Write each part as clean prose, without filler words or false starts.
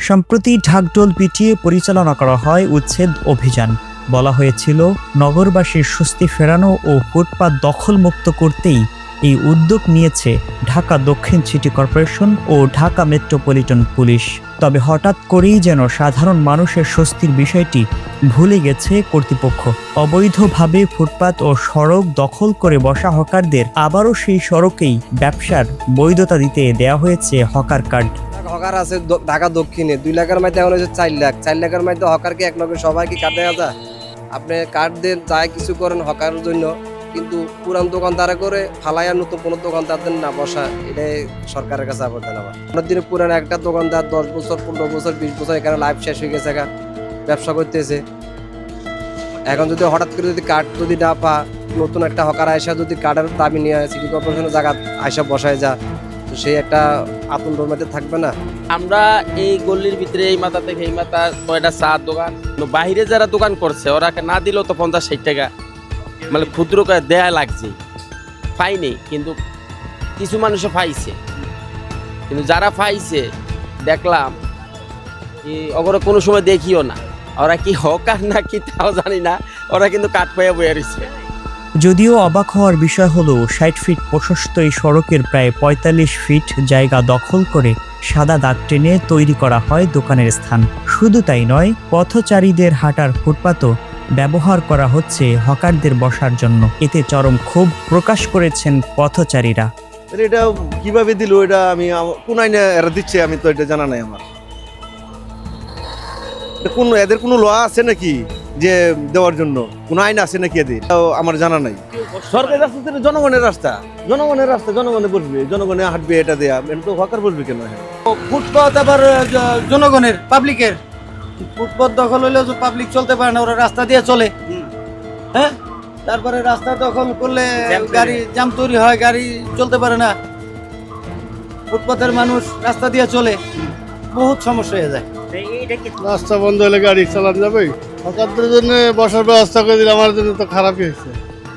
সম্প্রতি ঢাকঢোল পিটিয়ে পরিচালনা করা হয় উচ্ছেদ অভিযান। বলা হয়েছিল নগরবাসীর স্বস্তি ফেরানো ও ফুটপাত দখলমুক্ত করতেই এই উদ্যোগ নিয়েছে ঢাকা দক্ষিণ সিটি কর্পোরেশন ও ঢাকা মেট্রোপলিটন পুলিশ। তবে হঠাৎ করেই যেন সাধারণ মানুষের স্বস্তির বিষয়টি ভুলে গেছে কর্তৃপক্ষ। অবৈধভাবে ফুটপাত ও সড়ক দখল করে বসা হকারদের আবারও সেই সড়কেই ব্যবসার বৈধতা দিতে দেয়া হয়েছে হকার কার্ড। হকার আছে ঢাকা দক্ষিণে 2 লাখের মধ্যে এখন হচ্ছে 4 লাখ। 4 লাখের মধ্যে হকারকে এক লগে সবাই কি কার্ড দেওয়া যায়? আপনি কার্ড দেন যাই কিছু করেন হকারের জন্য, কিন্তু পুরান দোকানদারা করে ফালাইয়া নতুন কোনো দোকানদারদের না বসা, এটাই সরকারের কাছে আবেদন আমার। অনেক দিনে পুরান একটা দোকানদার 10 বছর 15 বছর 20 বছর এখানে লাইফ শেষ হয়ে গেছে, ব্যবসা করতেছে। এখন যদি হঠাৎ করে যদি কার্ড যদি না পা, নতুন একটা হকার আয়সা যদি কার্ডের দাবি নিয়ে সিটি কর্পোরেশনের জায়গা আয়সা বসায় যা, তো সেই একটা আতঙ্কের মধ্যে থাকবে না। আমরা এই গল্লির ভিতরে এই মাথা থেকে এই মাথা কয়টা চা দোকান, বাইরে যারা দোকান করছে ওরা না দিলেও তো 50-60 টাকা মানে ক্ষুদ্র করে দেয়া লাগছে, পাইনি। কিন্তু কিছু মানুষে পাইছে, কিন্তু যারা পাইছে দেখলাম ওরা কোনো সময় দেখিও না, ওরা কি হকার না কি তাও জানি না, ওরা কিন্তু কাঠ পাইয়া বয়ে রয়েছে। যদিও অবাক হওয়ার বিষয় হলো 60 ফিট প্রশস্ত এই সড়কের প্রায় 45 ফিট জায়গা দখল করে সাদা দাগ টেনে তৈরি করা হয় দোকানের স্থান। শুধু তাই নয়, পথচারীদের হাঁটার ফুটপাতও ব্যবহার করা হচ্ছে হকারদের বসার জন্য। এতে চরম ক্ষোভ প্রকাশ করেছেন পথচারীরা। এটা কিভাবে দিল, এটা আমি কোন আইনে এরা দিচ্ছে আমি তো এটা জানা নাই আমার। কোন এদের কোনো ল আছে নাকি যে দেওয়ার জন্য কোন আইন আছে নাকি এদের, আমার জানা নাই। সরকারি রাস্তা জনগণের রাস্তা, জনগণের রাস্তা জনগণে বসবে, জনগণে হাঁটবে, এটা দেয়া তো হকার বসবে কেন? ফুটপাত আবার জনগণের পাবলিকের ফুটপাত দখল হইলেও পাবলিক চলতে পারে না, ওরা রাস্তা দিয়ে চলে। হ্যাঁ, তারপরে রাস্তা দখল করলে গাড়ি জ্যাম তৈরি হয়, গাড়ি চলতে পারে না। ফুটপাতের মানুষ রাস্তা দিয়ে চলে, বহুত সমস্যা হয়ে যায়। রাস্তা বন্ধ হলে গাড়ি চালানো যাবে? হকারদের জন্য বসার ব্যবস্থা করে দিলে আমার জন্য তো খারাপই হয়েছে।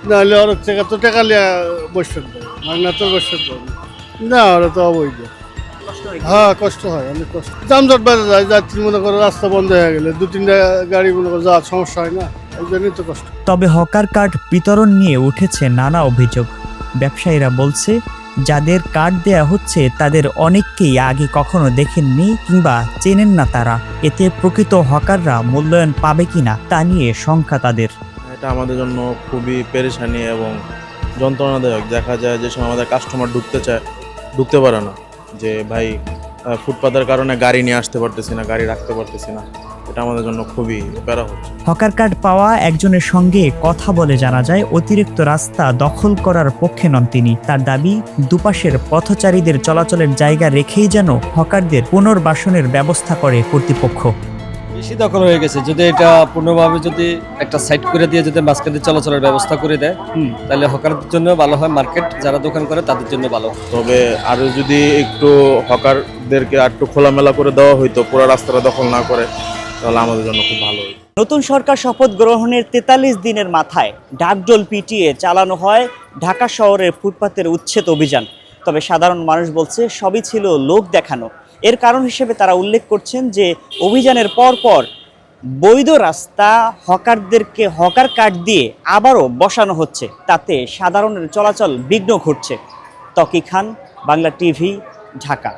নাহলে ওর থেকে তো টাকা লিয়া বসে না, তো বসে না, ওরা তো অবৈধ। হ্যাঁ, কষ্ট হয়, অনেক কষ্ট। যানজট বেড়ে যায়, যাত্রী মনে করো রাস্তা বন্ধ হয়ে গেলে 2-3টা গাড়ি মনে করো যাওয়ার সমস্যা হয় না, এই জন্যই তো কষ্ট। তবে হকার কার্ড বিতরণ নিয়ে উঠেছে নানা অভিযোগ। ব্যবসায়ীরা বলছে, যাদের কার্ড দেয়া হচ্ছে তাদের অনেককেই আগে কখনো দেখেননি কিংবা চেনেন না তারা। এতে প্রকৃত হকাররা মূল্যায়ন পাবে কিনা তা নিয়ে শঙ্কা তাদের। এটা আমাদের জন্য খুবই পেরেশানি এবং যন্ত্রণাদায়ক। দেখা যায় যে সময় আমাদের কাস্টমার ঢুকতে পারে না, যে ভাই ফুটপাতের কারণে গাড়ি নিয়ে আসতে পারতেছি না, গাড়ি রাখতে পারতেছি না। এটা আমাদের জন্য খুবই প্যারা হচ্ছে। হকার কার্ড পাওয়া একজনের সঙ্গে কথা বলে জানা যায়, অতিরিক্ত রাস্তা দখল করার পক্ষে নন তিনি। তার দাবি, দুপাশের পথচারীদের চলাচলের জায়গা রেখেই যেন হকারদের পুনর্বাসনের ব্যবস্থা করে কর্তৃপক্ষ। বেশি দখল হয়ে গেছে, যদি এটা পূর্ণভাবে যদি একটা সাইড করে দিয়ে যদি মাঝখানে চলাচলের ব্যবস্থা করে দেয়, তাহলে হকারদের জন্য ভালো হয়, মার্কেট যারা দোকান করে তাদের জন্য ভালো। তবে আরো যদি একটু হকারদেরকে একটু খোলামেলা করে দেওয়া হইতো, পুরো রাস্তাটা দখল না করে, তাহলে আমাদের জন্য খুব ভালো হতো। নতুন সরকার শপথ গ্রহণের 43 দিনের মাথায় ঢাকঢোল পিটিয়ে চালানো হয় ঢাকা শহরের ফুটপাতের উচ্ছেদ অভিযান। তবে সাধারণ মানুষ বলছে সবই ছিল লোক দেখানো। এর কারণ হিসেবে তারা উল্লেখ করছেন যে অভিযানের পর বৈধ রাস্তা হকারদেরকে হকার কার্ড দিয়ে আবারও বসানো হচ্ছে, তাতে সাধারণের চলাচল বিঘ্ন ঘটছে। তকি খান, বাংলা টিভি, ঢাকা।